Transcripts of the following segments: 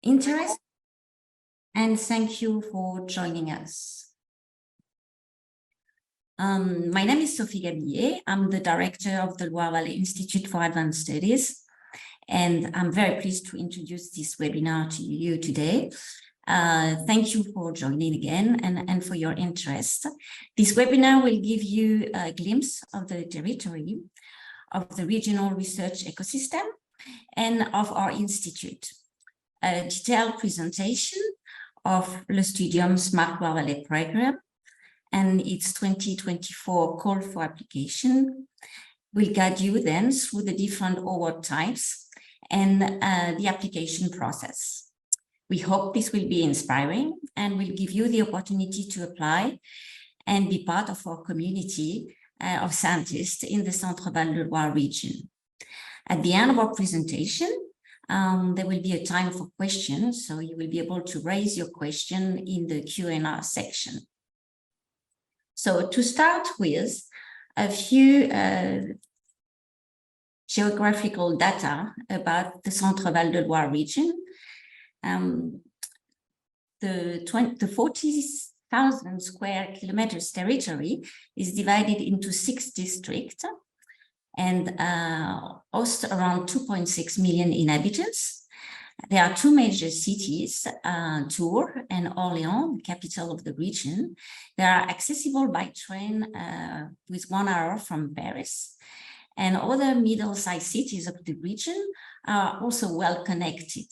interest, and thank you for joining us. My name is Sophie Gabillier. I'm the director of the Loire Valley Institute for Advanced Studies, and I'm very pleased to introduce this webinar to you today. Thank you for joining again and for your interest. This webinar will give you a glimpse of the territory of the regional research ecosystem and of our institute. A detailed presentation of the STUDIUM Smart Loire Valley program and its 2024 call for application will guide you then through the different award types and the application process. We hope this will be inspiring and will give you the opportunity to apply and be part of our community of scientists in the Centre-Val de Loire region. At the end of our presentation, there will be a time for questions, so you will be able to raise your question in the Q&A section. So to start with, a few geographical data about the Centre-Val de Loire region. The 40,000 square kilometers territory is divided into 6 districts and hosts around 2.6 million inhabitants. There are 2 major cities, Tours and Orléans, the capital of the region. They are accessible by train with 1 hour from Paris. And other middle-sized cities of the region are also well connected.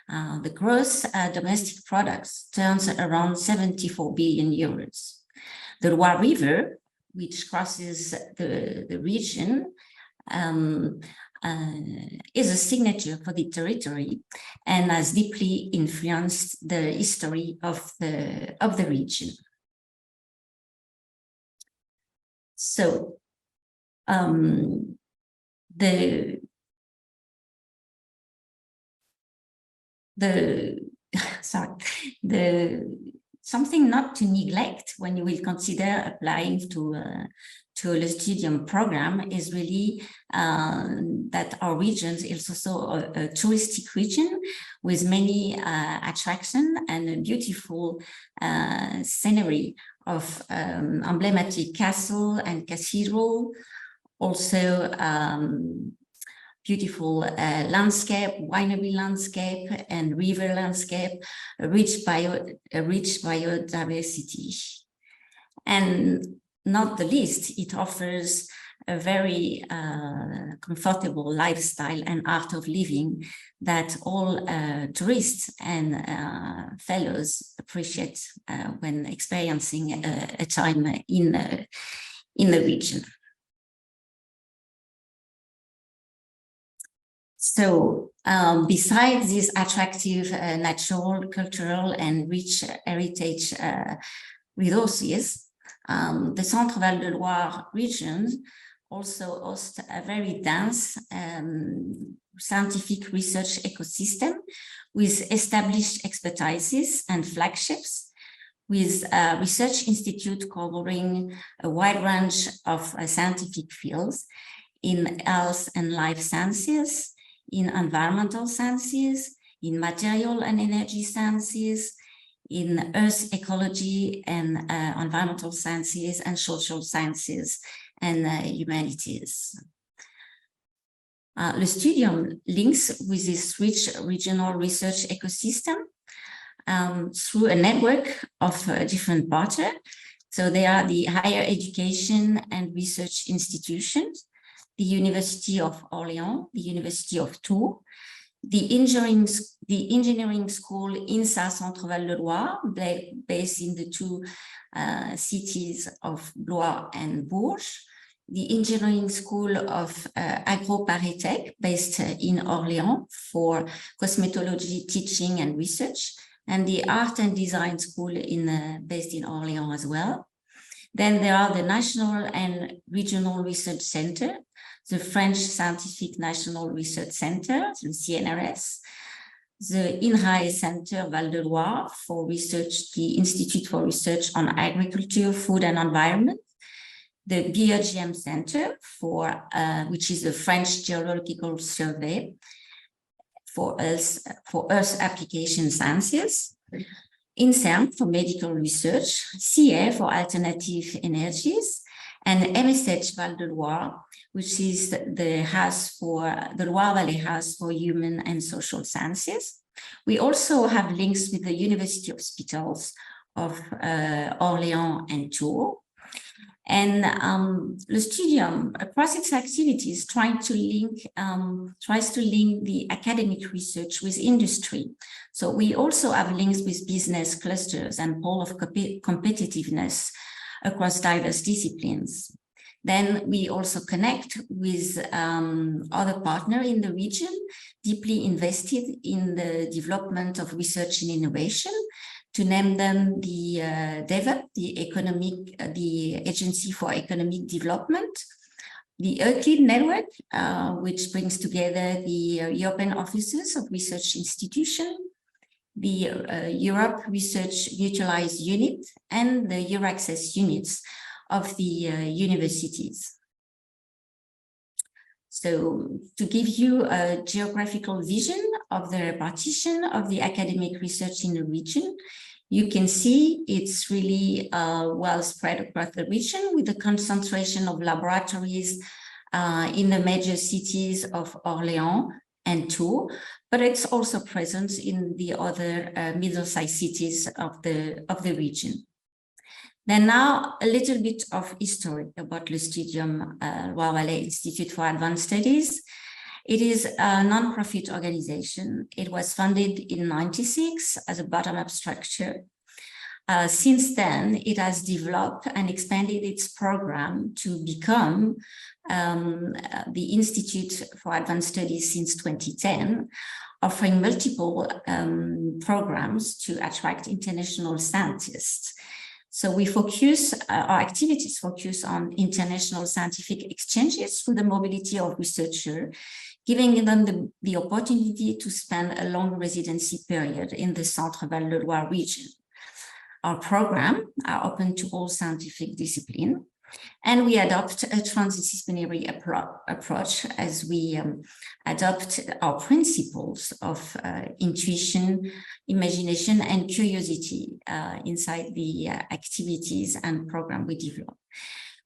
The gross domestic products turns around 74 billion euros. The Loire River, which crosses the region, is a signature for the territory and has deeply influenced the history of the region. So something not to neglect when you will consider applying to the STUDIUM program is really that our region is also a touristic region with many attractions and a beautiful scenery of emblematic castle and cathedral, also beautiful landscape, winery landscape, and river landscape, a rich biodiversity. And not the least, it offers a very comfortable lifestyle and art of living that all tourists and fellows appreciate when experiencing a time in the region. So besides these attractive natural, cultural, and rich heritage resources, the Centre-Val de Loire region also hosts a very dense scientific research ecosystem with established expertises and flagships, with a research institute covering a wide range of scientific fields in health and life sciences, in environmental sciences, in material and energy sciences, in earth ecology and environmental sciences and social sciences and humanities. The STUDIUM links with this rich regional research ecosystem through a network of different partners. So they are the higher education and research institutions, the University of Orléans, the University of Tours, the engineering school INSA Centre-Val de Loire, based in the 2 cities of Blois and Bourges, the engineering school of Agro-Paritech, based in Orléans for cosmetology teaching and research, and the art and design school based in Orléans as well. Then there are the National and Regional Research Center, the French Scientific National Research Center, the CNRS, the INRAE Center Val de Loire for research, the Institute for Research on Agriculture, Food and Environment, the BioGM Center, which is the French Geological Survey, for Earth application sciences, INSERM for medical research, CA for alternative energies, and MSH Val de Loire, which is the Loire Valley House for Human and Social Sciences. We also have links with the University Hospitals of Orléans and Tours. And the Studium, across its activities, tries to link the academic research with industry. So we also have links with business clusters and pole of competitiveness across diverse disciplines. Then we also connect with other partners in the region, deeply invested in the development of research and innovation. To name them, the DEVEP, the Agency for Economic Development, the Euclid Network, which brings together the European offices of research institutions, the Europe Research Mutualized Unit, and the Euraccess units of the universities. So to give you a geographical vision of the repartition of the academic research in the region, you can see it's really well spread across the region, with the concentration of laboratories in the major cities of Orléans and Tours, but it's also present in the other middle-sized cities of the region. Then now a little bit of history about the STUDIUM Loire Valley Institute for Advanced Studies. It is a non-profit organization. It was founded in 1996 as a bottom-up structure. Since then, it has developed and expanded its program to become the Institute for Advanced Studies since 2010, offering multiple programs to attract international scientists. So we focus, our activities focus on international scientific exchanges through the mobility of researchers, giving them the opportunity to spend a long residency period in the Centre Val de Loire region. Our programs are open to all scientific disciplines, and we adopt a transdisciplinary approach as we adopt our principles of intuition, imagination, and curiosity inside the activities and program we develop.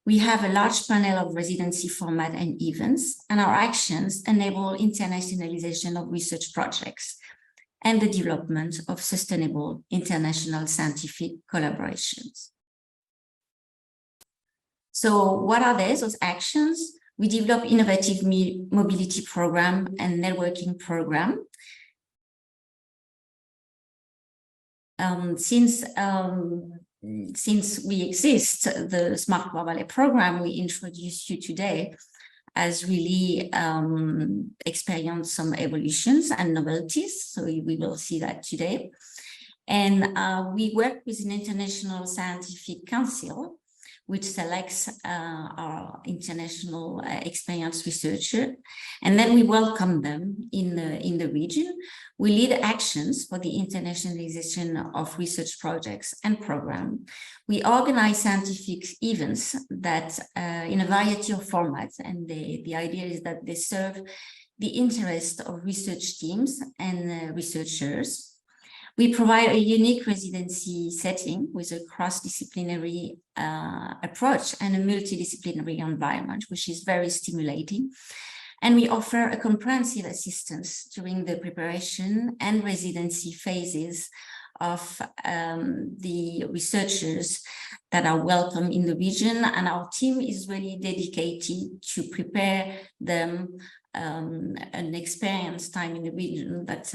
We have a large panel of residency format and events, and our actions enable internationalization of research projects and the development of sustainable international scientific collaborations. So what are those actions? We develop innovative mobility program and networking program. Since we exist, the Smart Loire Valley program we introduced you today has really experienced some evolutions and novelties. So we will see that today. And we work with an international scientific council, which selects our international experienced researcher, and then we welcome them in the region. We lead actions for the internationalization of research projects and programs. We organize scientific events that in a variety of formats, and the idea is that they serve the interest of research teams and researchers. We provide a unique residency setting with a cross-disciplinary approach and a multidisciplinary environment, which is very stimulating. And we offer a comprehensive assistance during the preparation and residency phases of the researchers that are welcome in the region. And our team is really dedicated to prepare them an experience time in the region that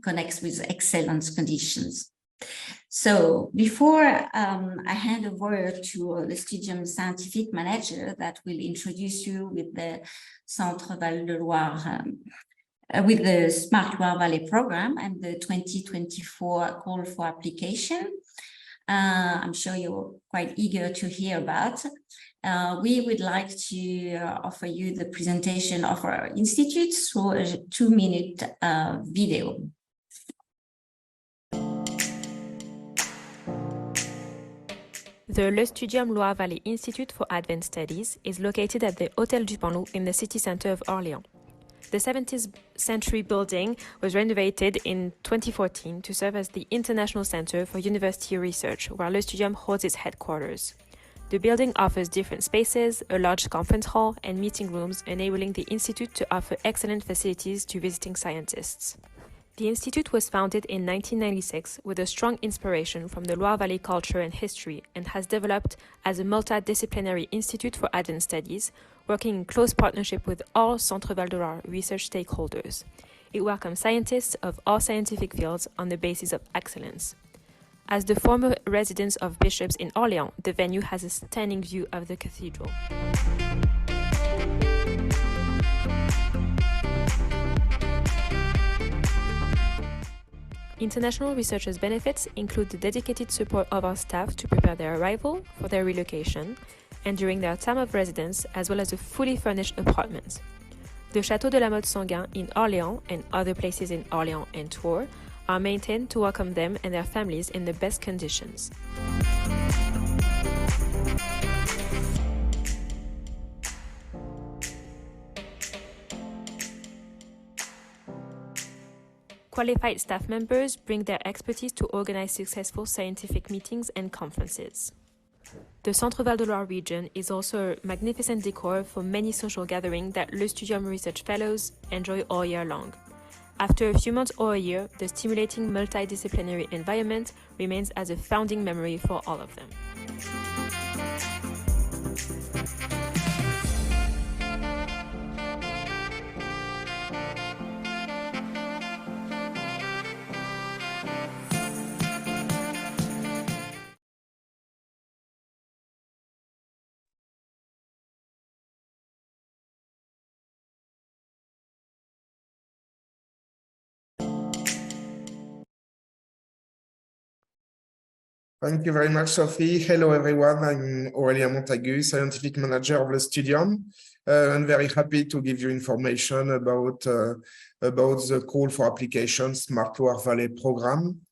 connects with excellent conditions. So before I hand over to the Studium scientific manager that will introduce you with the Centre Val de Loire, with the Smart Loire Valley program and the 2024 call for application, I'm sure you're quite eager to hear about. We would like to offer you the presentation of our institute through a 2-minute video. The Le Studium Loire Valley Institute for Advanced Studies is located at the Hôtel du Panloup in the city center of Orléans. The 17th century building was renovated in 2014 to serve as the International Center for University Research, where Le Studium holds its headquarters. The building offers different spaces, a large conference hall, and meeting rooms, enabling the Institute to offer excellent facilities to visiting scientists. The Institute was founded in 1996 with a strong inspiration from the Loire Valley culture and history, and has developed as a multidisciplinary institute for advanced studies, working in close partnership with all Centre Val de Loire research stakeholders. It welcomes scientists of all scientific fields on the basis of excellence. As the former residence of bishops in Orléans, the venue has a stunning view of the cathedral. International researchers' benefits include the dedicated support of our staff to prepare their arrival, for their relocation, and during their time of residence, as well as a fully furnished apartment. The Château de la Motte Sanguin in Orléans and other places in Orléans and Tours are maintained to welcome them and their families in the best conditions. Qualified staff members bring their expertise to organize successful scientific meetings and conferences. The Centre Val de Loire region is also a magnificent decor for many social gatherings that Le Studium Research Fellows enjoy all year long. After a few months or a year, the stimulating multidisciplinary environment remains as a founding memory for all of them. Thank you very much, Sophie. Hello, everyone. I'm Aurélien Montagu, Scientific Manager of the Studium. I'm very happy to give you information about the call for application Smart Loire Valley program.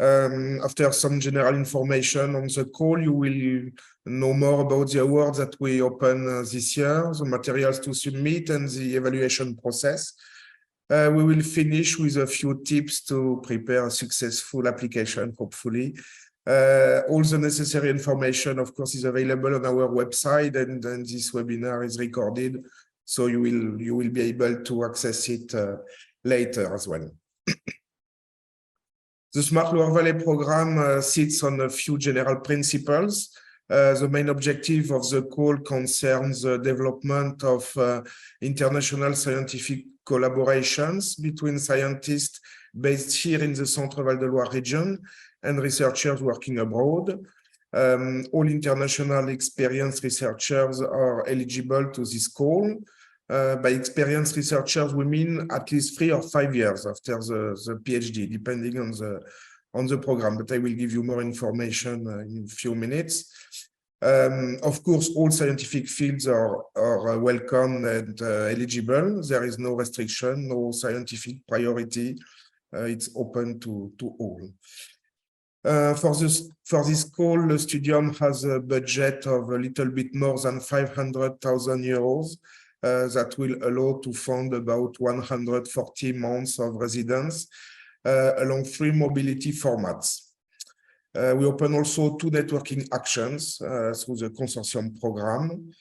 After some general information on the call, you will know more about the awards that we open this year, the materials to submit, and the evaluation process. We will finish with a few tips to prepare a successful application, hopefully. All the necessary information, of course, is available on our website, and this webinar is recorded, so you will be able to access it later as well. The Smart Loire Valley program sits on a few general principles. The main objective of the call concerns the development of international scientific collaborations between scientists based here in the Centre Val de Loire region and researchers working abroad. All international experienced researchers are eligible to this call. By experienced researchers, we mean at least 3 or 5 years after the PhD, depending on the program, but I will give you more information in a few minutes. Of course, all scientific fields are welcome and eligible. There is no restriction, no scientific priority. It's open to all. For this call, the Studium has a budget of a little bit more than 500,000 euros that will allow to fund about 140 months of residence along 3 mobility formats. We open also 2 networking actions through the consortium program.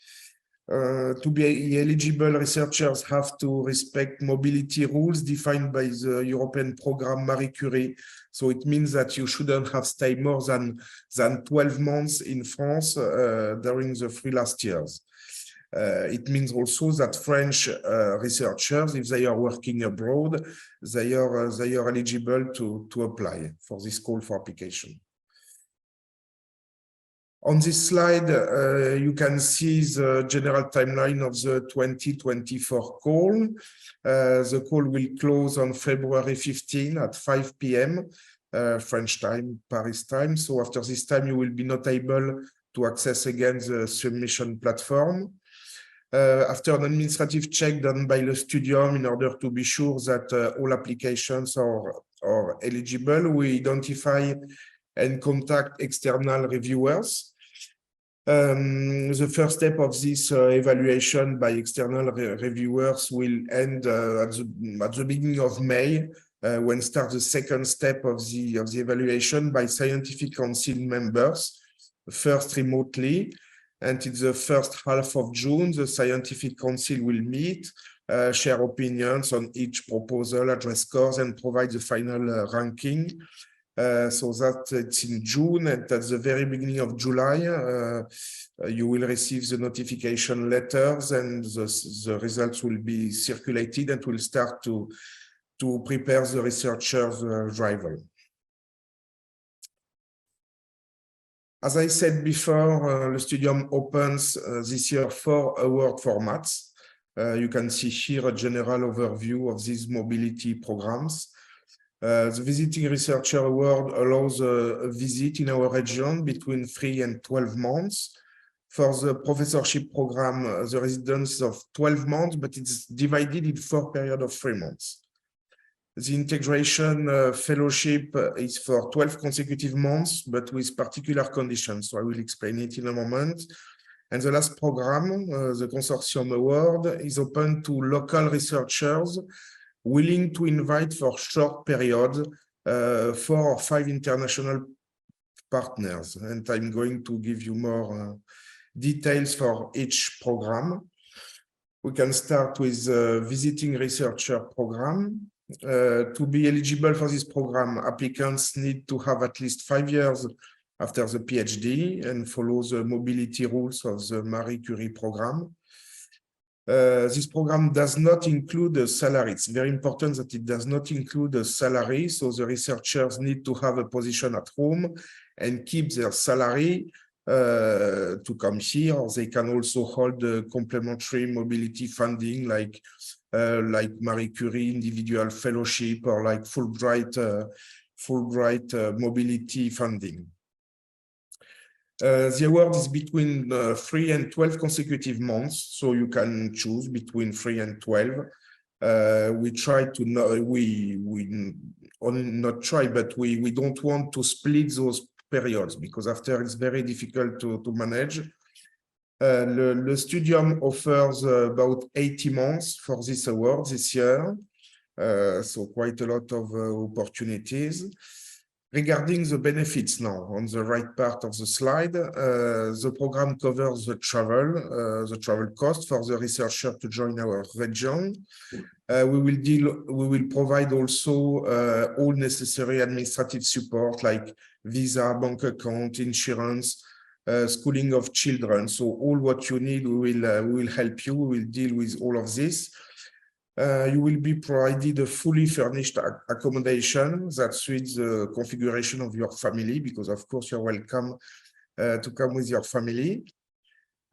To be eligible, researchers have to respect mobility rules defined by the European program Marie Curie. So it means that you shouldn't have stayed more than 12 months in France during the 3 last years. It means also that French researchers, if they are working abroad, they are eligible to apply for this call for application. On this slide, you can see the general timeline of the 2024 call. The call will close on February 15 at 5 p.m. French time, Paris time. So after this time, you will be not able to access again the submission platform. After an administrative check done by the Studium in order to be sure that all applications are eligible, we identify and contact external reviewers. The first step of this evaluation by external reviewers will end at the beginning of May, when starts the second step of the evaluation by scientific council members, first remotely, and in the first half of June, the scientific council will meet, share opinions on each proposal, address scores, and provide the final ranking. So that it's in June, and at the very beginning of July, you will receive the notification letters, and the results will be circulated and will start to prepare the researchers' arrival. As I said before, the Studium opens this year 4 award formats. You can see here a general overview of these mobility programs. The Visiting Researcher Award allows a visit in our region between 3 and 12 months. For the professorship program, the residence of 12 months, but it's divided in 4 periods of 3 months. The integration fellowship is for 12 consecutive months, but with particular conditions. So I will explain it in a moment. And the last program, the Consortium Award, is open to local researchers willing to invite for short period 4 or 5 international partners. And I'm going to give you more details for each program. We can start with the Visiting Researcher program. To be eligible for this program, applicants need to have at least 5 years after the PhD and follow the mobility rules of the Marie Curie program. This program does not include a salary. It's very important that it does not include a salary, so the researchers need to have a position at home and keep their salary to come here. They can also hold complementary mobility funding like Marie Curie individual fellowship or like Fulbright mobility funding. The award is between 3 and 12 consecutive months, so you can choose between 3 and 12. We try to know, we not try, but we don't want to split those periods because after it's very difficult to manage. Le Studium offers about 80 months for this award this year, so quite a lot of opportunities. Regarding the benefits now, on the right part of the slide, the program covers the travel cost for the researcher to join our region. We will provide also all necessary administrative support like visa, bank account, insurance, schooling of children. So all what you need, we will help you. We will deal with all of this. You will be provided a fully furnished accommodation that suits the configuration of your family, because of course you're welcome to come with your family.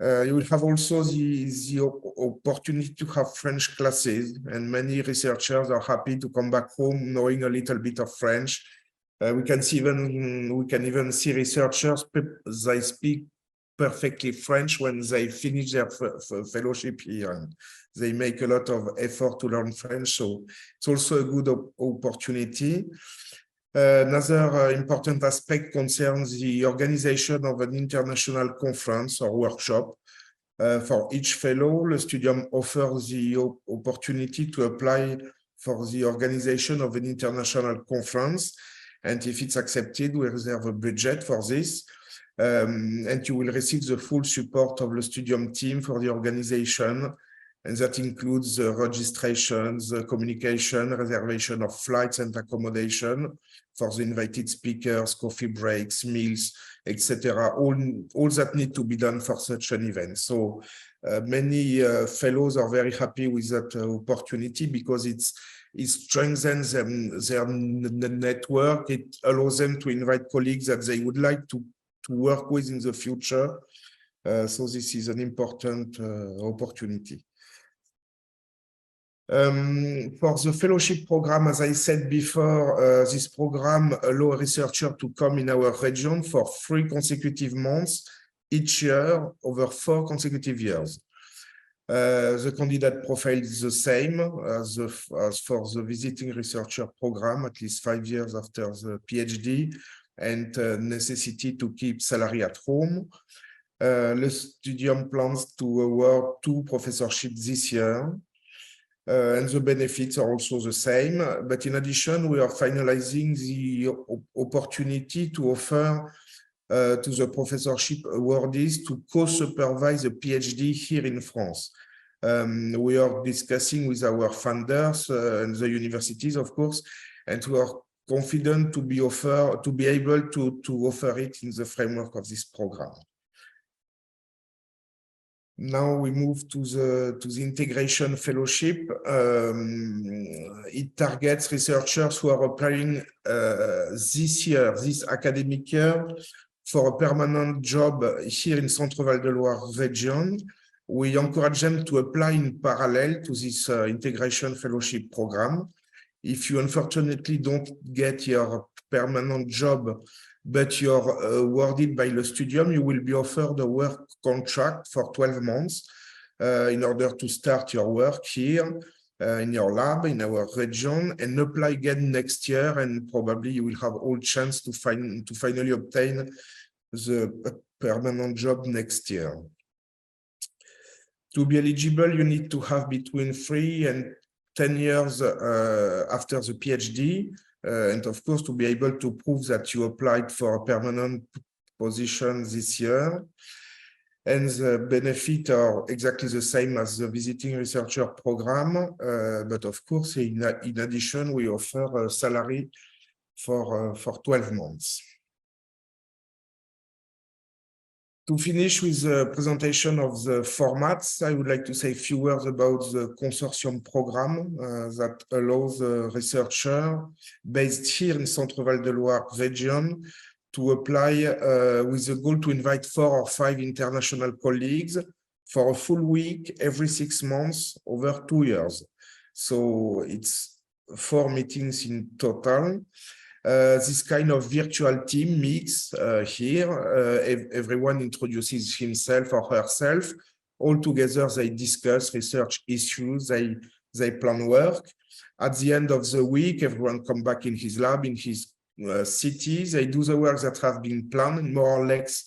You will have also the opportunity to have French classes, and many researchers are happy to come back home knowing a little bit of French. We can even see researchers, they speak perfectly French when they finish their fellowship here. And they make a lot of effort to learn French, so it's also a good opportunity. Another important aspect concerns the organization of an international conference or workshop. For each fellow, the Studium offers the opportunity to apply for the organization of an international conference. And if it's accepted, we reserve a budget for this. And you will receive the full support of the Studium team for the organization. And that includes the registrations, the communication, reservation of flights and accommodation for the invited speakers, coffee breaks, meals, etc. All that need to be done for such an event. So many fellows are very happy with that opportunity because it strengthens their network. It allows them to invite colleagues that they would like to work with in the future. So this is an important opportunity. For the fellowship program, as I said before, this program allows a researcher to come in our region for 3 consecutive months each year over 4 consecutive years. The candidate profile is the same as for the visiting researcher program, at least 5 years after the PhD, and necessity to keep salary at home. Le Studium plans to award 2 professorships this year. And the benefits are also the same. But in addition, we are finalizing the opportunity to offer to the professorship awardees to co-supervise a PhD here in France. We are discussing with our funders and the universities, of course, and we are confident to be able to offer it in the framework of this program. Now we move to the integration fellowship. It targets researchers who are applying this academic year, for a permanent job here in Centre-Val de Loire region. We encourage them to apply in parallel to this integration fellowship program. If you unfortunately don't get your permanent job, but you're awarded by the Studium, you will be offered a work contract for 12 months in order to start your work here in your lab, in our region, and apply again next year, and probably you will have all chance to finally obtain the permanent job next year. To be eligible, you need to have between 3 and 10 years after the PhD, and of course, to be able to prove that you applied for a permanent position this year. And the benefits are exactly the same as the visiting researcher program, but of course, in addition, we offer a salary for 12 months. To finish with the presentation of the formats, I would like to say a few words about the consortium program that allows a researcher based here in Centre-Val de Loire region to apply with the goal to invite 4 or 5 international colleagues for a full week every 6 months over 2 years. So it's 4 meetings in total. This kind of virtual team meets here. Everyone introduces himself or herself. All together, they discuss research issues, they plan work. At the end of the week, everyone comes back in his lab, in his city. They do the work that have been planned, more or less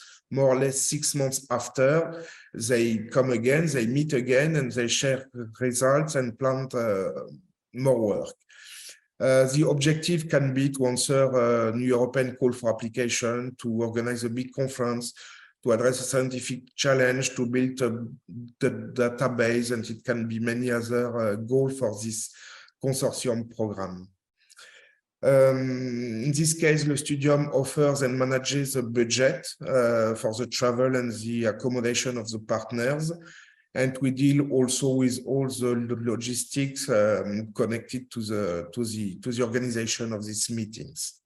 6 months after. They come again, they meet again, and they share results and plan more work. The objective can be to answer a new European call for application, to organize a big conference, to address a scientific challenge, to build the database, and it can be many other goals for this consortium program. In this case, the Studium offers and manages a budget for the travel and the accommodation of the partners. And we deal also with all the logistics connected to the organization of these meetings.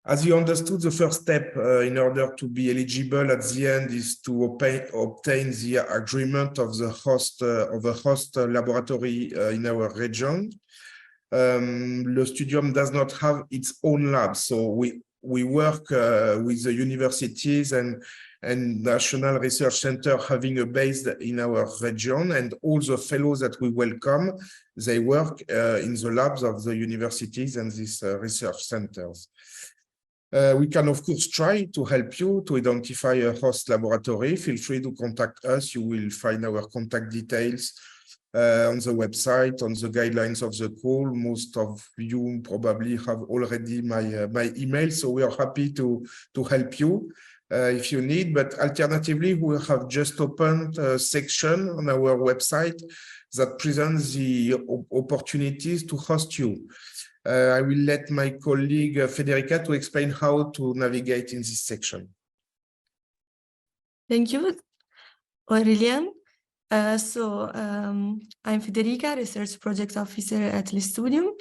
As you understood, the first step in order to be eligible at the end is to obtain the agreement of the host laboratory in our region. The Studium does not have its own lab, so we work with the universities and national research center having a base in our region, and all the fellows that we welcome, they work in the labs of the universities and these research centers. We can, of course, try to help you to identify a host laboratory. Feel free to contact us. You will find our contact details on the website, on the guidelines of the call. Most of you probably have already my email, so we are happy to help you if you need. But alternatively, we have just opened a section on our website that presents the opportunities to host you. I will let my colleague Federica to explain how to navigate in this section. Thank you, Aurélien. I'm Federica, Research Project Officer at the Studium.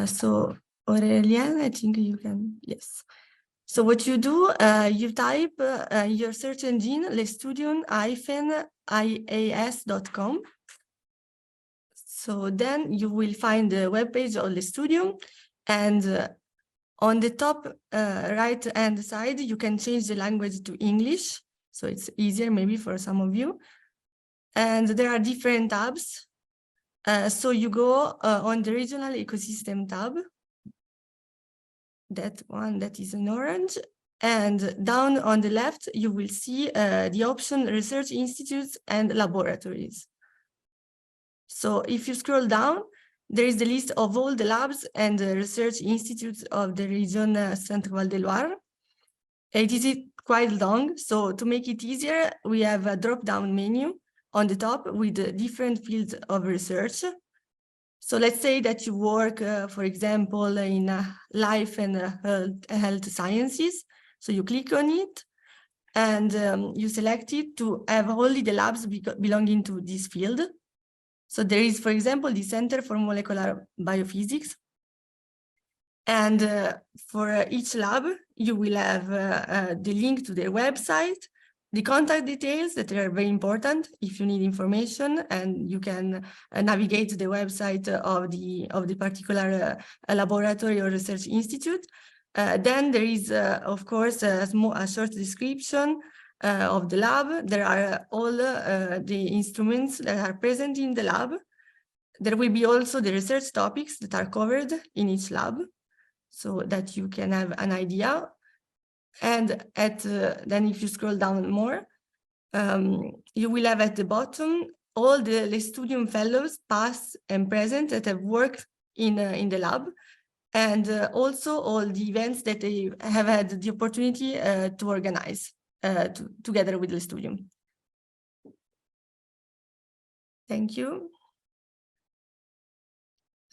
So Aurélien, I think you can, yes. So what you do, you type your search engine, lestudium-ias.com. So then you will find the webpage of the Studium, and on the top right-hand side, you can change the language to English. So it's easier maybe for some of you. And there are different tabs. So you go on the regional ecosystem tab. that one that is in orange. And down on the left, you will see the option research institutes and laboratories. So if you scroll down, there is the list of all the labs and research institutes of the region Centre-Val de Loire. It is quite long, so to make it easier, we have a drop-down menu on the top with the different fields of research. So let's say that you work, for example, in life and health sciences. So you click on it and you select it to have only the labs belonging to this field. So there is, for example, the Center for Molecular Biophysics. And for each lab, you will have the link to their website, the contact details that are very important if you need information, and you can navigate to the website of the particular laboratory or research institute. Then there is, of course, a short description of the lab. There are all the instruments that are present in the lab. There will be also the research topics that are covered in each lab, so that you can have an idea. And then if you scroll down more, you will have at the bottom all the STUDIUM fellows, past and present, that have worked in the lab, and also all the events that they have had the opportunity to organize together with the STUDIUM. Thank you.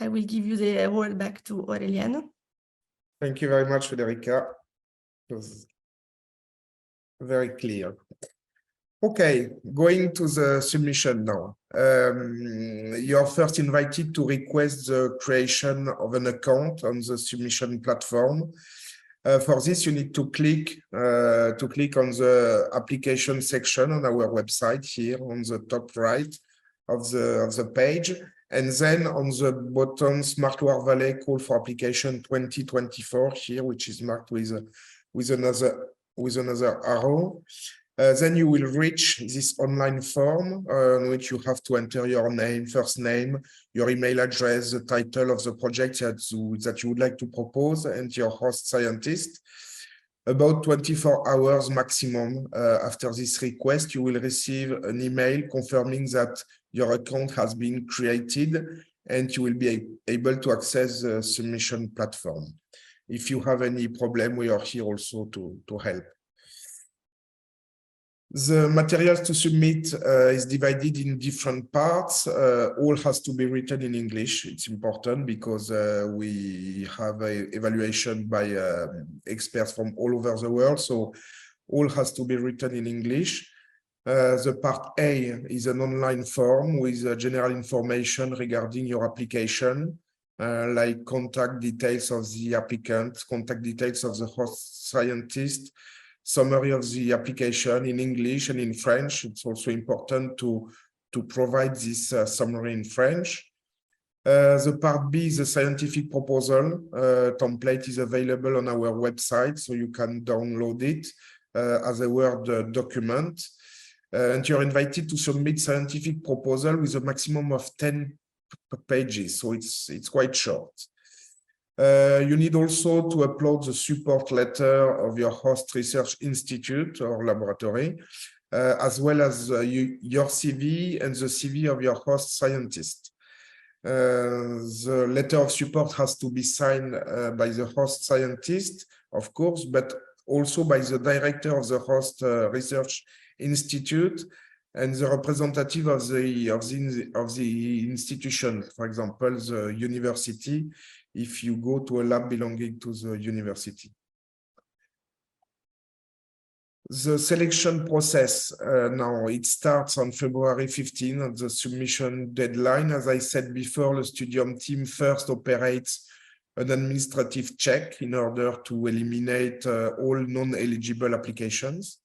I will give you the word back to Aureliano. Thank you very much, Federica. It was very clear. Okay, going to the submission now. You're first invited to request the creation of an account on the submission platform. For this, you need to click on the application section on our website here on the top right of the page. And then on the bottom, Smart Loire Valley call for application 2024 here, which is marked with another arrow. Then you will reach this online form on which you have to enter your name, first name, your email address, the title of the project that you would like to propose, and your host scientist. About 24 hours maximum after this request, you will receive an email confirming that your account has been created and you will be able to access the submission platform. If you have any problem, we are here also to help. The materials to submit is divided in different parts. All has to be written in English. It's important because we have an evaluation by experts from all over the world. So all has to be written in English. The part A is an online form with general information regarding your application, like contact details of the applicant, contact details of the host scientist, summary of the application in English and in French. It's also important to provide this summary in French. The part B is a scientific proposal. Template is available on our website, so you can download it as a Word document. And you're invited to submit scientific proposal with a maximum of 10 pages, so it's quite short. You need also to upload the support letter of your host research institute or laboratory, as well as your CV and the CV of your host scientist. The letter of support has to be signed by the host scientist, of course, but also by the director of the host research institute and the representative of the institution, for example, the university, if you go to a lab belonging to the university. The selection process now, it starts on February 15 at the submission deadline. As I said before, the STUDIUM team first operates an administrative check in order to eliminate all non-eligible applications.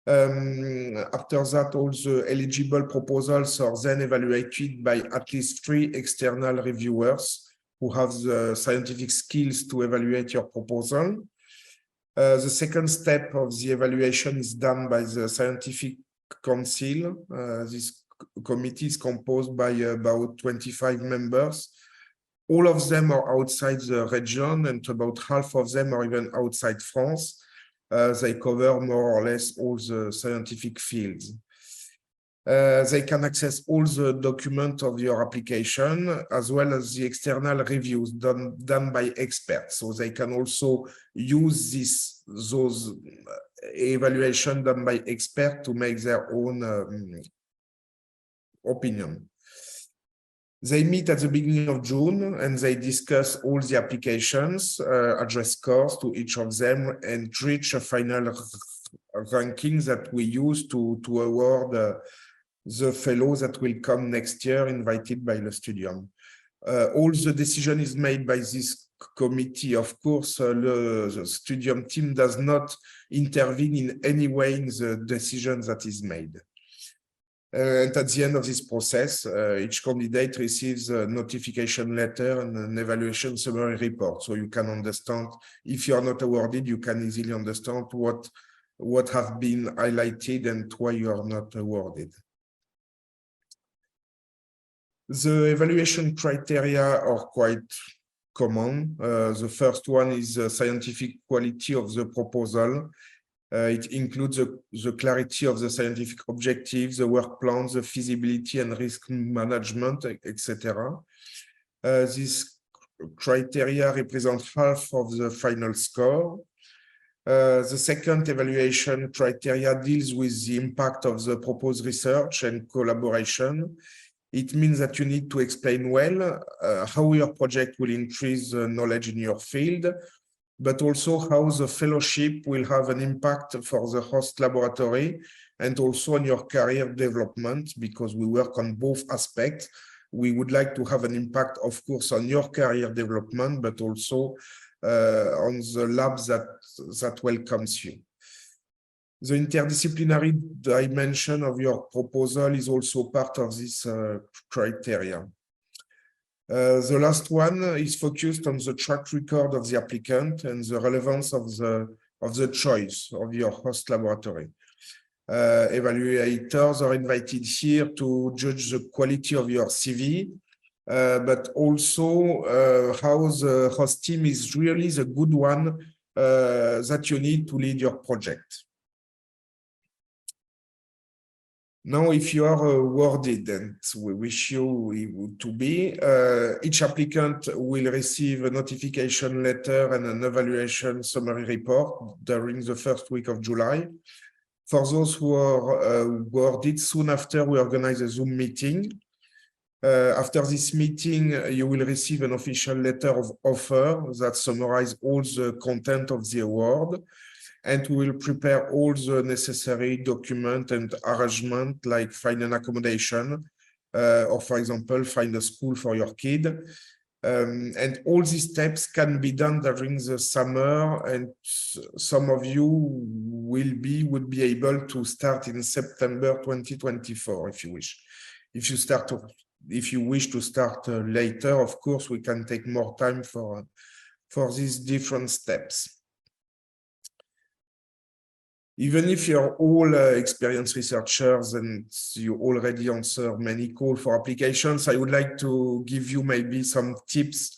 After that, all the eligible proposals are then evaluated by at least 3 external reviewers who have the scientific skills to evaluate your proposal. The second step of the evaluation is done by the scientific council. This committee is composed by about 25 members. All of them are outside the region, and about half of them are even outside France. They cover more or less all the scientific fields. They can access all the documents of your application, as well as the external reviews done by experts. So they can also use those evaluation done by experts to make their own opinion. They meet at the beginning of June and they discuss all the applications, address scores to each of them, and reach a final ranking that we use to award the fellows that will come next year invited by the Studium. All the decision is made by this committee. Of course, the Studium team does not intervene in any way in the decision that is made. And at the end of this process, each candidate receives a notification letter and an evaluation summary report. So you can understand, if you are not awarded, you can easily understand what have been highlighted and why you are not awarded. The evaluation criteria are quite common. The first one is the scientific quality of the proposal. It includes the clarity of the scientific objectives, the work plans, the feasibility and risk management, etc. These criteria represent half of the final score. The second evaluation criteria deals with the impact of the proposed research and collaboration. It means that you need to explain well how your project will increase knowledge in your field, but also how the fellowship will have an impact for the host laboratory and also on your career development, because we work on both aspects. We would like to have an impact, of course, on your career development, but also on the labs that welcomes you. The interdisciplinary dimension of your proposal is also part of this criteria. The last one is focused on the track record of the applicant and the relevance of the choice of your host laboratory. Evaluators are invited here to judge the quality of your CV, but also how the host team is really the good one that you need to lead your project. Now, if you are awarded, and we wish you to be, each applicant will receive a notification letter and an evaluation summary report during the first week of July. For those who are awarded, soon after, we organize a Zoom meeting. After this meeting, you will receive an official letter of offer that summarizes all the content of the award. And we will prepare all the necessary document and arrangement, like find an accommodation, or for example, find a school for your kid. And all these steps can be done during the summer, and some of you would be able to start in September 2024, if you wish. If you wish to start later, of course, we can take more time for these different steps. Even if you're all experienced researchers and you already answer many calls for applications, I would like to give you maybe some tips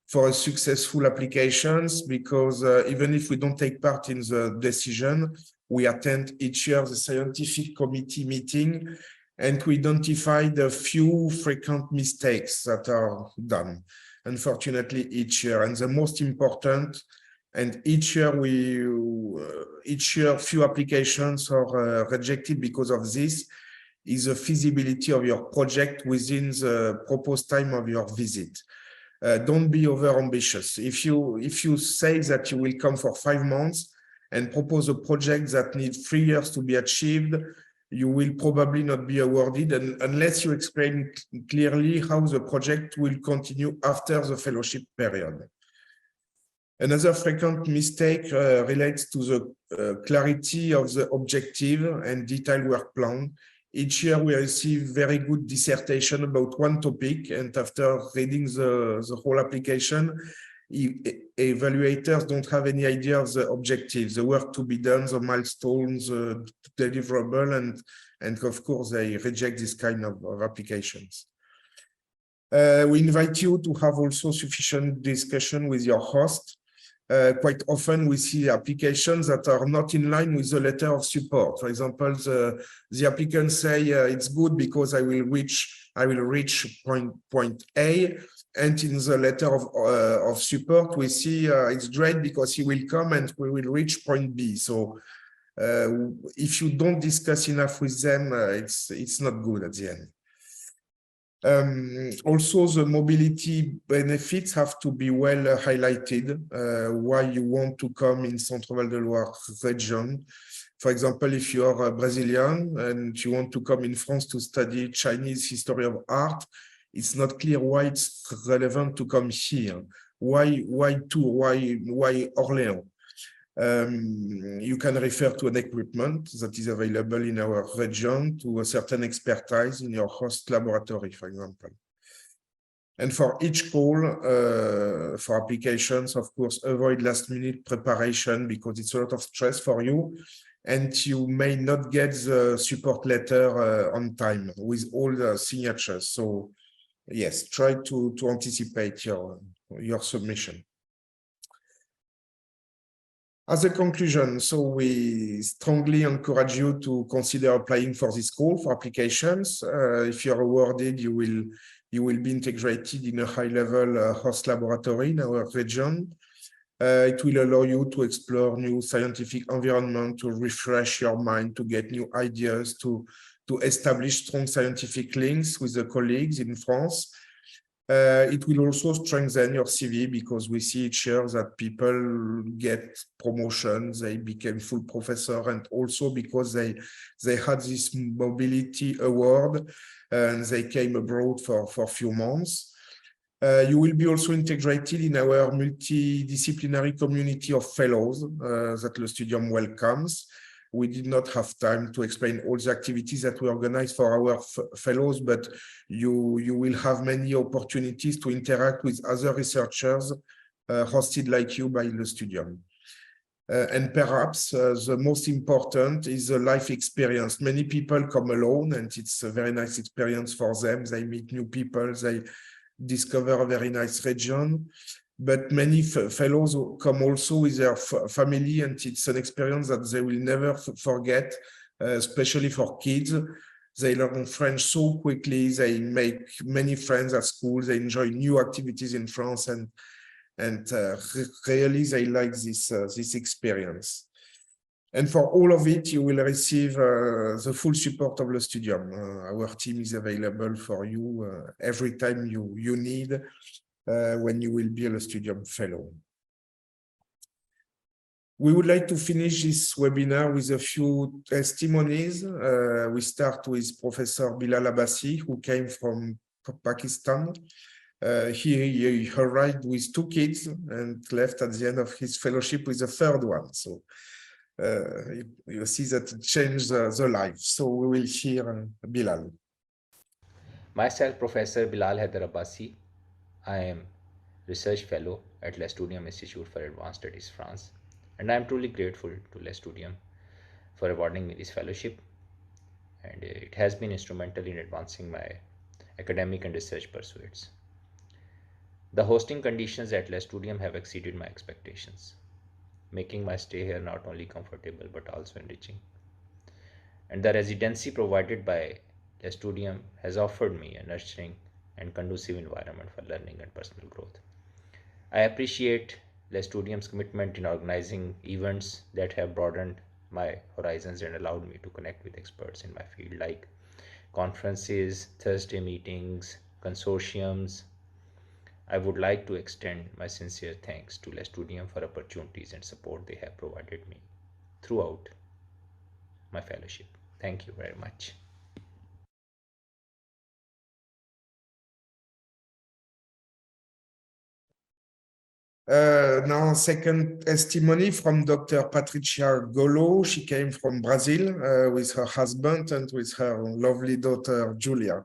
for successful applications, because even if we don't take part in the decision, we attend each year the scientific committee meeting, and we identified a few frequent mistakes that are done, unfortunately, each year. And the most important, and each year few applications are rejected because of this, is the feasibility of your project within the proposed time of your visit. Don't be over ambitious. If you say that you will come for 5 months and propose a project that needs 3 years to be achieved, you will probably not be awarded, and unless you explain clearly how the project will continue after the fellowship period. Another frequent mistake relates to the clarity of the objective and detailed work plan. Each year we receive very good dissertation about one topic, and after reading the whole application, evaluators don't have any idea of the objectives, the work to be done, the milestones, the deliverable, and of course they reject this kind of applications. We invite you to have also sufficient discussion with your host. Quite often we see applications that are not in line with the letter of support. For example, the applicants say it's good because I will reach point A, and in the letter of support we see it's great because he will come and we will reach point B. So if you don't discuss enough with them, it's not good at the end. Also, the mobility benefits have to be well highlighted, why you want to come in Centre Val de Loire region. For example, if you are a Brazilian and you want to come in France to study Chinese history of art, it's not clear why it's relevant to come here. Why Tours? Why Orléans? You can refer to an equipment that is available in our region, to a certain expertise in your host laboratory, for example. And for each call, for applications, of course, avoid last-minute preparation because it's a lot of stress for you, and you may not get the support letter on time with all the signatures. So yes, try to anticipate your submission. As a conclusion, so we strongly encourage you to consider applying for this call for applications. If you're awarded, you will be integrated in a high-level host laboratory in our region. It will allow you to explore new scientific environment, to refresh your mind, to get new ideas, to establish strong scientific links with the colleagues in France. It will also strengthen your CV because we see each year that people get promotions, they became full professor, and also because they had this mobility award and they came abroad for a few months. You will be also integrated in our multidisciplinary community of fellows that the Studium welcomes. We did not have time to explain all the activities that we organize for our fellows, but you will have many opportunities to interact with other researchers hosted like you by the Studium. And perhaps the most important is the life experience. Many people come alone, and it's a very nice experience for them. They meet new people, they discover a very nice region. But many fellows come also with their family, and it's an experience that they will never forget, especially for kids. They learn French so quickly, they make many friends at school, they enjoy new activities in France, and really they like this experience. And for all of it, you will receive the full support of the Studium. Our team is available for you every time you need. When you will be a Studium Fellow. We would like to finish this webinar with a few testimonies. We start with Professor Bilal Abbasi, who came from Pakistan. He arrived with 2 kids and left at the end of his fellowship with a 3rd one. So you see that it changed the life. So we will hear Bilal. Myself, Professor Bilal Haider Abbasi. I am Research Fellow at STUDIUM Institute for Advanced Studies, France, and I am truly grateful to STUDIUM for awarding me this fellowship, and it has been instrumental in advancing my academic and research pursuits. The hosting conditions at STUDIUM have exceeded my expectations, making my stay here not only comfortable but also enriching. And the residency provided by STUDIUM has offered me a nurturing and conducive environment for learning and personal growth. I appreciate STUDIUM's commitment in organizing events that have broadened my horizons and allowed me to connect with experts in my field, like conferences, Thursday meetings, consortiums. I would like to extend my sincere thanks to STUDIUM for opportunities and support they have provided me throughout my fellowship. Thank you very much. Now, second testimony from Dr. Patricia Golo. She came from Brazil with her husband and with her lovely daughter, Julia.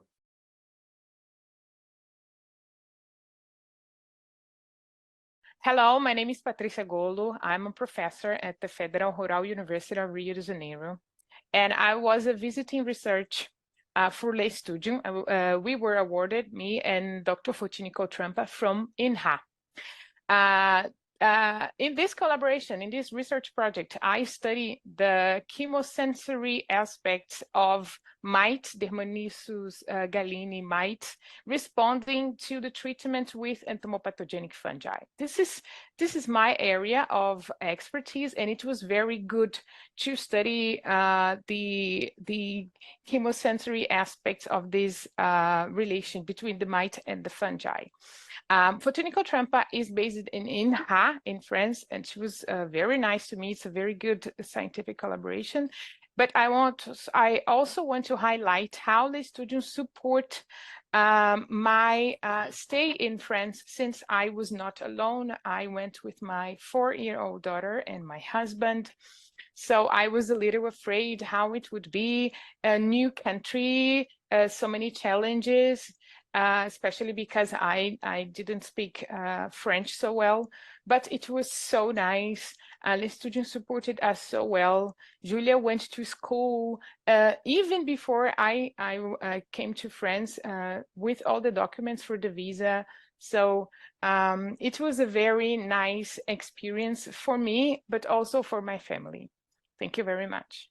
Hello, my name is Patricia Golo. I'm a professor at the Federal Rural University of Rio de Janeiro, and I was a visiting research for Le Studium. We were awarded, me and Dr. Fotinico Trempa from INHA. In this collaboration, in this research project, I study the chemosensory aspects of mite, Dermanisus gallini mite, responding to the treatment with entomopathogenic fungi. This is my area of expertise, and it was very good to study the chemosensory aspects of this relation between the mite and the fungi. Fotinico Trempa is based in INHA in France, and she was very nice to me. It's a very good scientific collaboration. But I also want to highlight how the students support my stay in France, since I was not alone. I went with my 4-year-old daughter and my husband. So I was a little afraid how it would be, a new country, so many challenges. Especially because I didn't speak French so well, but it was so nice. The students supported us so well. Julia went to school even before I came to France with all the documents for the visa. So it was a very nice experience for me, but also for my family. Thank you very much.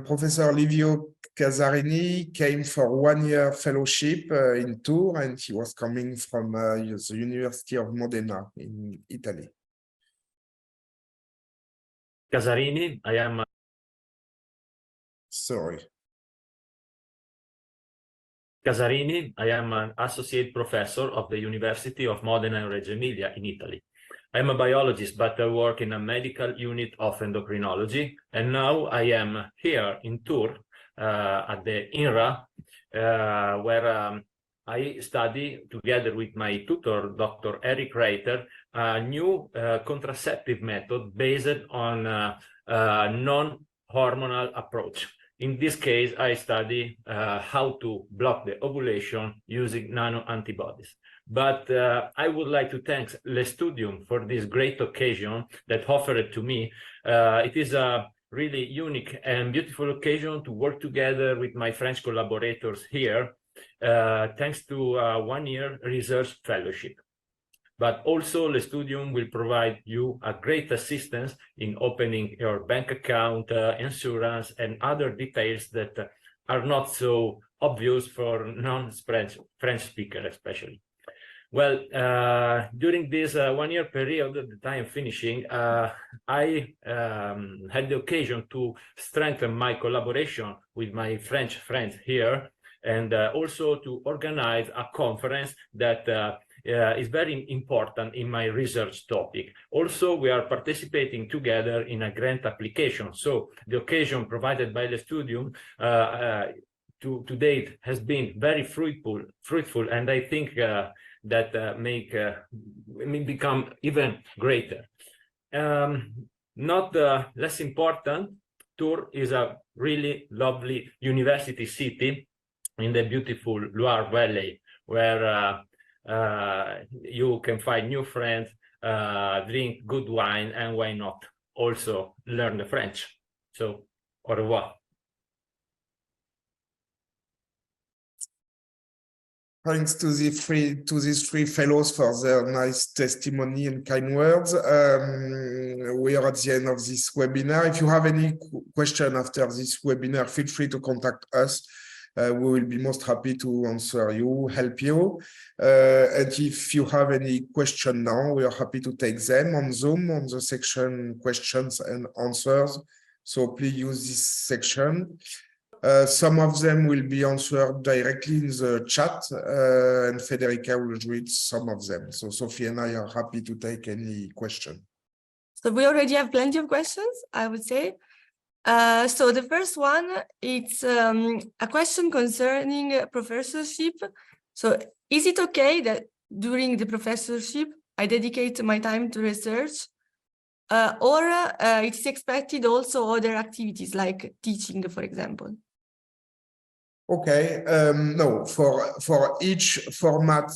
Professor Livio Casarini came for 1-year fellowship in Tours, and he was coming from the University of Modena in Italy. Casarini, I am. Sorry. Casarini, I am an associate professor of the University of Modena and Reggio Emilia in Italy. I'm a biologist, but I work in a medical unit of endocrinology, and now I am here in Tours at the INRA, where I study together with my tutor, Dr. Eric Reiter, a new contraceptive method based on a non-hormonal approach. In this case, I study how to block the ovulation using nano antibodies. But I would like to thank Le Studium for this great occasion that offered to me. It is a really unique and beautiful occasion to work together with my French collaborators here, thanks to a 1-year research fellowship. But also Le Studium will provide you a great assistance in opening your bank account, insurance, and other details that are not so obvious for non-French speakers especially. Well, during this 1-year period that I am finishing, I had the occasion to strengthen my collaboration with my French friends here, and also to organize a conference that is very important in my research topic. Also, we are participating together in a grant application. So the occasion provided by the Studium to date has been very fruitful, and I think that make me become even greater. Not less important, Tours is a really lovely university city in the beautiful Loire Valley, where you can find new friends, drink good wine, and why not also learn the French. So, au revoir. Thanks to these three fellows for their nice testimony and kind words. We are at the end of this webinar. If you have any question after this webinar, feel free to contact us. We will be most happy to answer you, help you. And if you have any question now, we are happy to take them on Zoom on the section questions and answers. So please use this section. Some of them will be answered directly in the chat, and Federica will read some of them. So Sophie and I are happy to take any question. So we already have plenty of questions, I would say. So the first one, it's a question concerning professorship. So is it okay that during the professorship, I dedicate my time to research, or it's expected also other activities like teaching, for example? Okay, no, for each format,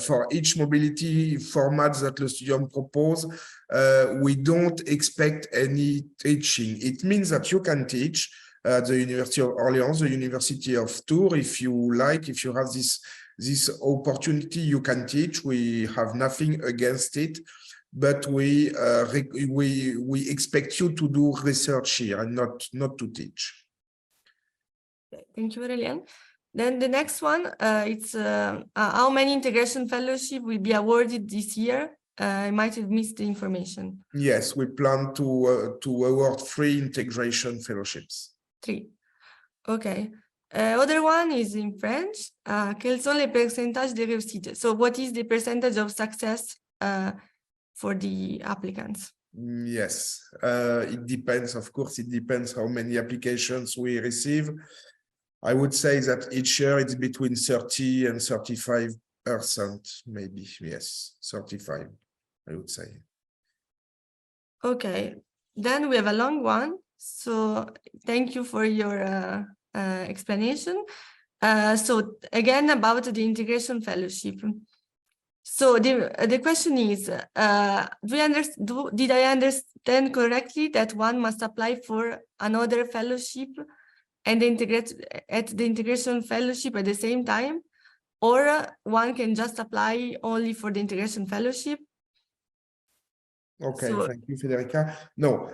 for each mobility format that the Studium propose, we don't expect any teaching. It means that you can teach the University of Orleans, the University of Tours, if you like, if you have this opportunity, you can teach. We have nothing against it, but we expect you to do research here and not to teach. Thank you, Aurélien. Then the next one, it's how many integration fellowship will be awarded this year? I might have missed the information. Yes, we plan to award 3 integration fellowships. 3. Okay. Other one is in French. Quels sont les pourcentages de réussite? So what is the percentage of success for the applicants? Yes, it depends. Of course, it depends how many applications we receive. I would say that each year it's between 30 and 35%, maybe. Yes, 35, I would say. Okay, then we have a long one. So thank you for your explanation. So again, about the integration fellowship. So the question is, did I understand correctly that one must apply for another fellowship and integrate at the integration fellowship at the same time, or one can just apply only for the integration fellowship? Okay, So, thank you, Federica. No,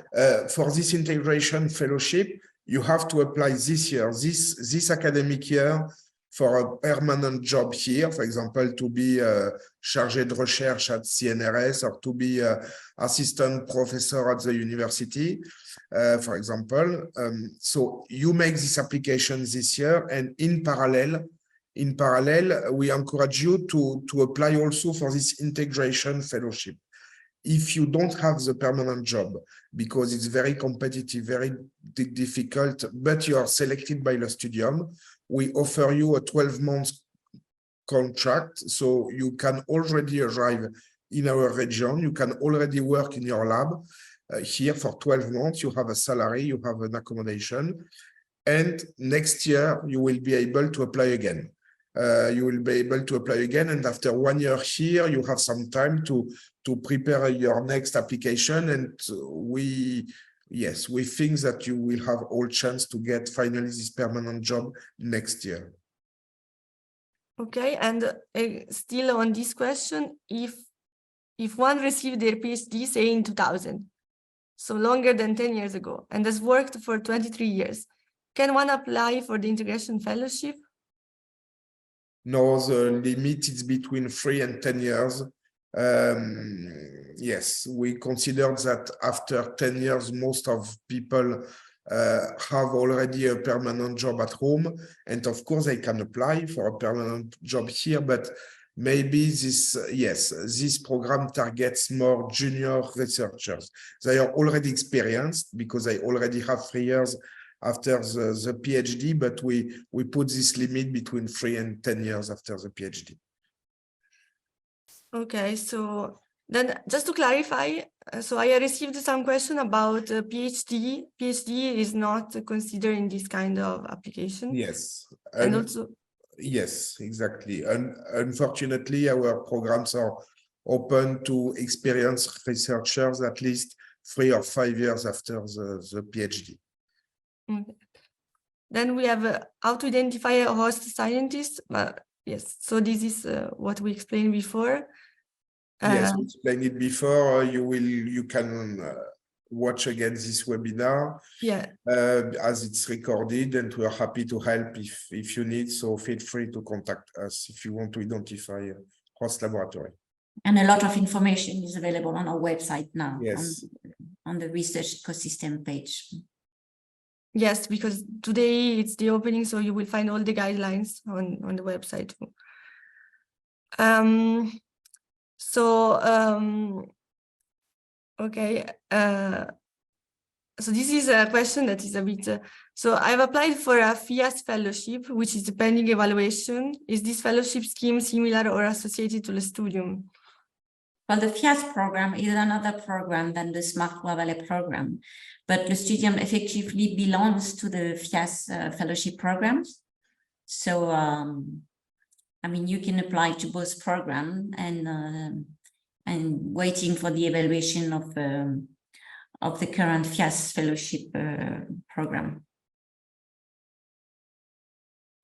for this integration fellowship, you have to apply this year, this academic year, for a permanent job here, for example, to be chargé de recherche at CNRS or to be assistant professor at the university, for example. So you make this application this year, and in parallel, we encourage you to apply also for this integration fellowship. If you don't have the permanent job, because it's very competitive, very difficult, but you are selected by the Studium, we offer you a 12-month contract, so you can already arrive in our region, you can already work in your lab here for 12 months, you have a salary, you have an accommodation, and next year you will be able to apply again. And after 1 year here, you have some time to prepare your next application, and we think that you will have all chance to get finally this permanent job next year. okay, and still on this question, if one received their PhD, say in 2000, so longer than 10 years ago, and has worked for 23 years, can one apply for the integration fellowship? No, the limit is between 3 and 10 years. Yes, we consider that after 10 years, most of people have already a permanent job at home. And of course, they can apply for a permanent job here, but maybe this program targets more junior researchers. They are already experienced because they already have 3 years after the PhD, but we put this limit between 3 and 10 years after the PhD. Okay, so then just to clarify, so I received some question about PhD. PhD is not considered in this kind of application. Yes. And also, yes, exactly. And unfortunately, our programs are open to experienced researchers at least 3 or 5 years after the PhD. okay. Then we have how to identify a host scientist. Yes, so this is what we explained before. Yes, we explained it before. You can watch again this webinar. Yeah. As it's recorded, and we are happy to help if you need. So feel free to contact us if you want to identify a host laboratory. And a lot of information is available on our website now. Yes. On the research ecosystem page. Yes, because today it's the opening, so you will find all the guidelines on the website. Okay. So this is a question that is a bit. So I've applied for a FIAS fellowship, which is a pending evaluation. Is this fellowship scheme similar or associated to the Studium? Well, the FIAS program is another program than the Smart Loire Valley program, but the Studium effectively belongs to the FIAS fellowship programs. So, I mean, you can apply to both programs and waiting for the evaluation of the current FIAS fellowship program.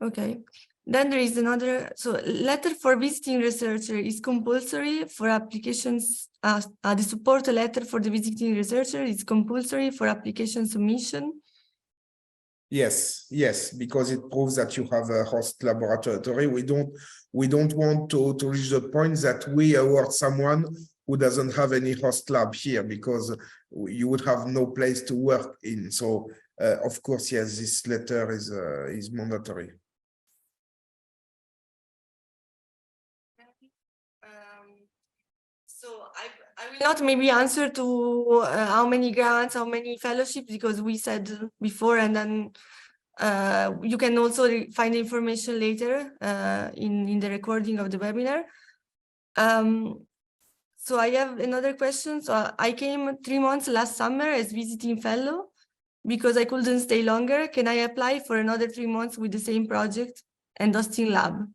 Okay. Then there is another, so letter for visiting researcher is compulsory for applications. The support letter for the visiting researcher is compulsory for application submission. Yes, because it proves that you have a host laboratory. We don't want to reach the point that we award someone who doesn't have any host lab here, because you would have no place to work in. So of course, yes, this letter is mandatory. So I will not maybe answer to how many grants, how many fellowships, because we said before, and then you can also find information later in the recording of the webinar. So I have another question. So I came 3 months last summer as visiting fellow because I couldn't stay longer. Can I apply for another 3 months with the same project and hosting lab?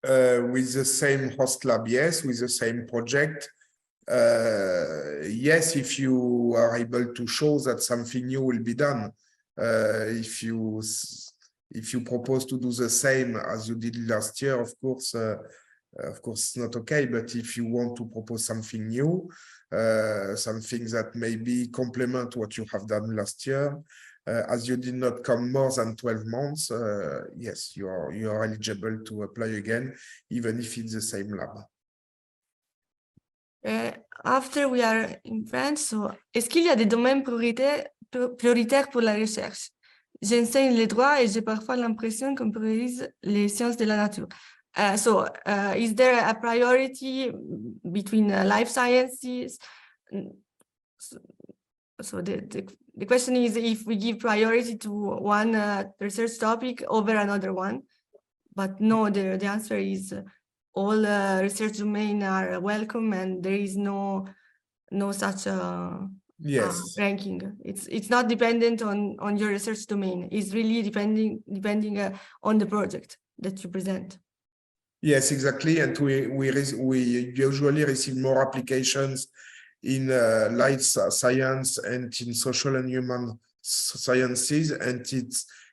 With the same host lab, yes. With the same project, yes, if you are able to show that something new will be done. If you propose to do the same as you did last year, of course it's not okay. But if you want to propose something new, something that maybe complement what you have done last year, as you did not come more than 12 months, yes, you are eligible to apply again, even if it's the same lab. After we are in France, so est-ce qu'il y a des domaines prioritaires pour la recherche? J'enseigne le droit et j'ai parfois l'impression qu'on priorise les sciences de la nature. Is there a priority between life sciences? So the question is if we give priority to one research topic over another one, but no, the answer is all research domains are welcome, and there is no such ranking. It's not dependent on your research domain. It's really depending on the project that you present. Yes, exactly, and we usually receive more applications in life science and in social and human sciences, and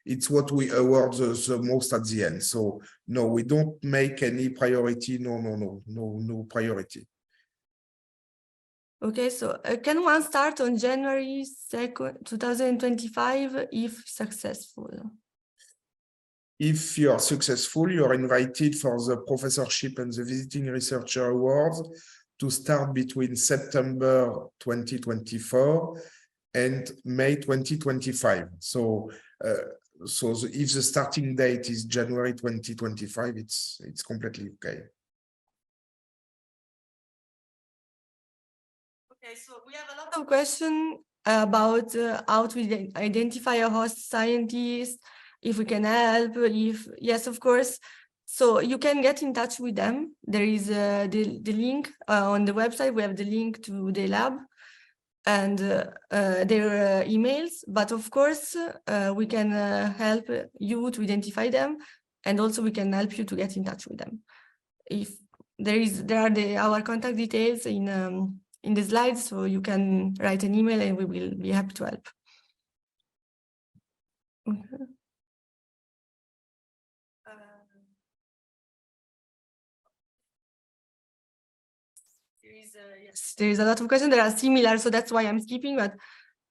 it's what we award the most at the end. So no, we don't make any priority. No priority. Okay, so can one start on January 2nd, 2025 if successful? If you are successful, you are invited for the professorship and the visiting researcher awards to start between September 2024 and May 2025. So if the starting date is January 2025, it's completely okay. Okay, so we have a lot of questions about how to identify a host scientist, if we can help, yes, of course. So you can get in touch with them. There is the link on the website. We have the link to the lab and their emails. But of course, we can help you to identify them, and also we can help you to get in touch with them. If there are our contact details in the slides, so you can write an email and we will be happy to help. Okay. There is a lot of questions that are similar, so that's why I'm skipping. But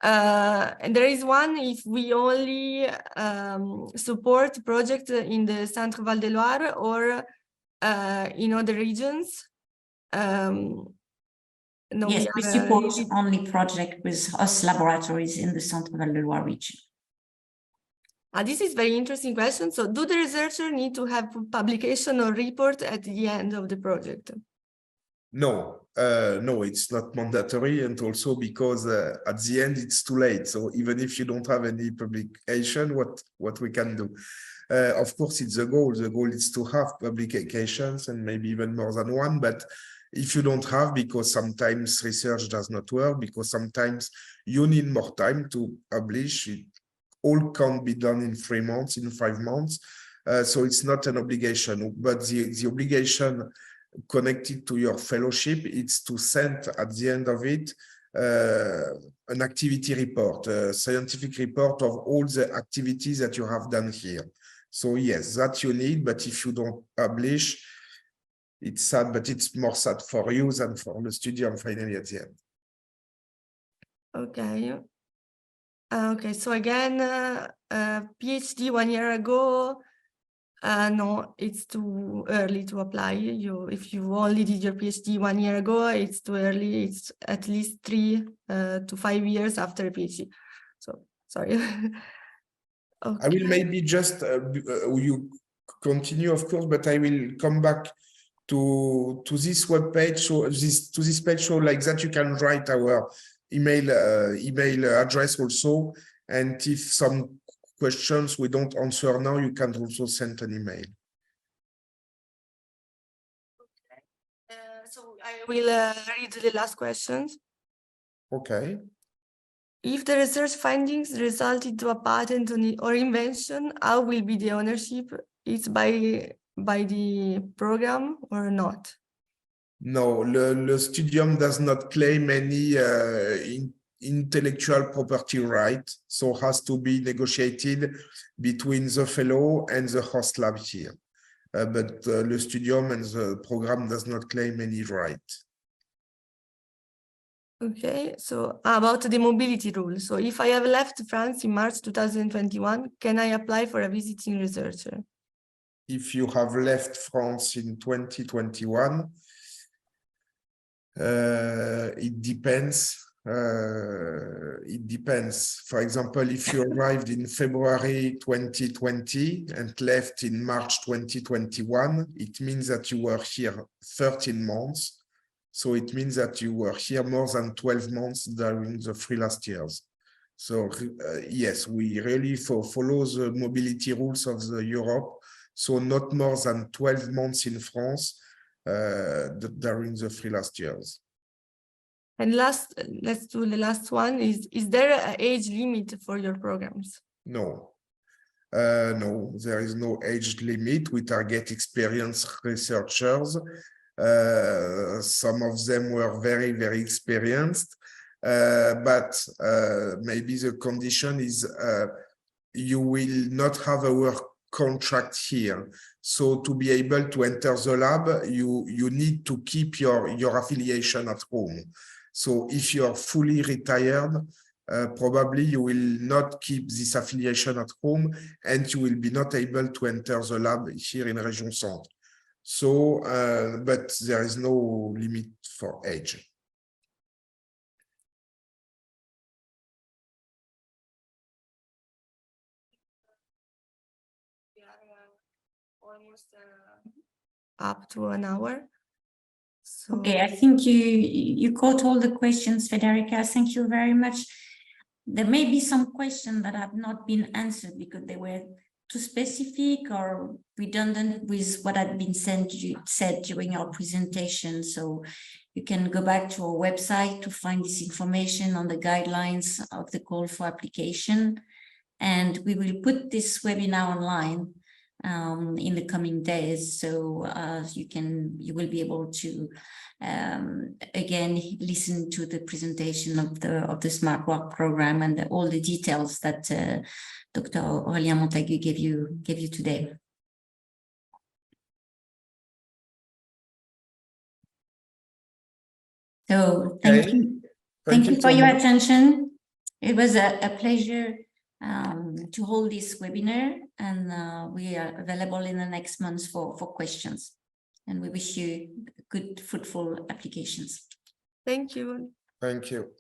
and there is one: if we only support projects in the Centre Val de Loire or in other regions. No, yes, we support only projects with us laboratories in the Centre Val de Loire region. This is very interesting question. So, do the researcher need to have publication or report at the end of the project? No, it's not mandatory, and also because at the end it's too late. So even if you don't have any publication, what we can do? Of course, it's the goal. The goal is to have publications and maybe even more than one. But if you don't have, because sometimes research does not work, because sometimes you need more time to publish, all can't be done in 3 months, in 5 months. So it's not an obligation, but the obligation connected to your fellowship, it's to send at the end of it an activity report, a scientific report of all the activities that you have done here. So yes, that you need, but if you don't publish, it's sad, but it's more sad for you than for the Studium finally at the end. Okay. Okay, so again, PhD 1 year ago, no, it's too early to apply. If you only did your PhD 1 year ago, it's too early. It's at least 3 to 5 years after a PhD. So sorry. Okay. I will maybe just you continue, of course, but I will come back to this web page. So to this page, so like that you can write our email address also, and if some questions we don't answer now, you can also send an email. So I will read the last questions. Okay. If the research findings result into a patent or invention, how will be the ownership? It's by the program or not? No, the Studium does not claim any intellectual property right, so has to be negotiated between the fellow and the host lab here. But the Studium and the program does not claim any right. Okay, so about the mobility rule. So if I have left France in March 2021, can I apply for a visiting researcher? If you have left France in 2021, it depends. It depends. For example, if you arrived in February 2020 and left in March 2021, it means that you were here 13 months. So it means that you were here more than 12 months during the 3 last years. So yes, we really follow the mobility rules of the Europe. So not more than 12 months in France during the 3 last years. And let's do the last one. Is there an age limit for your programs? No. No, there is no age limit. We target experienced researchers. Some of them were very, very experienced, but maybe the condition is you will not have a work contract here. So to be able to enter the lab, you need to keep your affiliation at home. So if you're fully retired, probably you will not keep this affiliation at home and you will be not able to enter the lab here in Région Centre. So, but there is no limit for age. We are almost up to an hour. So... Okay, I think you caught all the questions, Federica. Thank you very much. There may be some questions that have not been answered because they were too specific or redundant with what had been said during our presentation. So you can go back to our website to find this information on the guidelines of the call for application. And we will put this webinar online in the coming days. So you will be able to again listen to the presentation of the Smart Work program and all the details that Dr. Aurélien Montagu gave you today. So thank you. Thank you for your attention. It was a pleasure to hold this webinar, and we are available in the next months for questions. And we wish you good, fruitful applications. Thank you. Thank you.